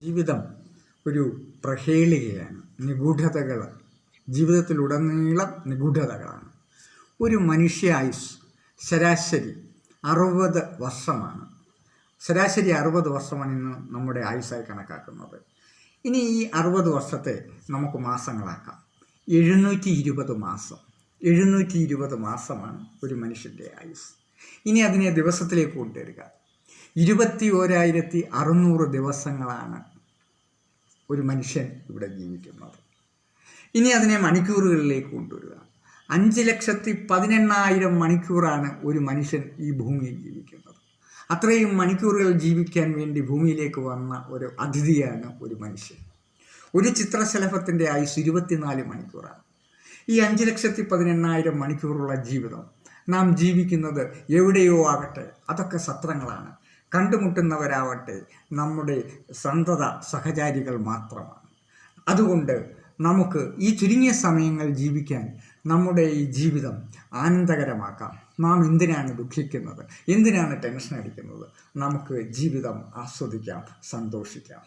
ജീവിതം ഒരു പ്രഹേളികയാണ്. നിഗൂഢതകൾ, ജീവിതത്തിലുടനീളം നിഗൂഢതകളാണ്. ഒരു മനുഷ്യായുസ് ശരാശരി 60 വർഷമാണ്. ശരാശരി 60 വർഷമാണ് ഇന്ന് നമ്മുടെ ആയുസ്സായി കണക്കാക്കുന്നത്. ഇനി ഈ 60 വർഷത്തെ നമുക്ക് മാസങ്ങളാക്കാം. 720 മാസം. 720 മാസമാണ് ഒരു മനുഷ്യൻ്റെ ആയുസ്. ഇനി അതിനെ ദിവസത്തിലേക്ക് കൊണ്ടുവരിക. 21,600 ദിവസങ്ങളാണ് ഒരു മനുഷ്യൻ ഇവിടെ ജീവിക്കുന്നത്. ഇനി അതിനെ മണിക്കൂറുകളിലേക്ക് കൊണ്ടുവരിക. 5,18,000 മണിക്കൂറാണ് ഒരു മനുഷ്യൻ ഈ ഭൂമിയിൽ ജീവിക്കുന്നത്. അത്രയും മണിക്കൂറുകൾ ജീവിക്കാൻ വേണ്ടി ഭൂമിയിലേക്ക് വന്ന ഒരു അതിഥിയാണ് ഒരു മനുഷ്യൻ. ഒരു ചിത്രശലഭത്തിൻ്റെ ആയുസ് 24 മണിക്കൂറാണ്. ഈ 5,18,000 മണിക്കൂറുള്ള ജീവിതം നാം ജീവിക്കുന്നത് എവിടെയോ ആകട്ടെ, അതൊക്കെ സത്രങ്ങളാണ്. കണ്ടുമുട്ടുന്നവരാവട്ടെ നമ്മുടെ സന്തത സഹചാരികൾ മാത്രമാണ്. അതുകൊണ്ട് നമുക്ക് ഈ ചുരുങ്ങിയ സമയങ്ങൾ ജീവിക്കാൻ നമ്മുടെ ഈ ജീവിതം ആനന്ദകരമാക്കാം. നാം എന്തിനാണ് ദുഃഖിക്കുന്നത്, എന്തിനാണ് ടെൻഷൻ അടിക്കുന്നത്? നമുക്ക് ജീവിതം ആസ്വദിക്കാം, സന്തോഷിക്കാം.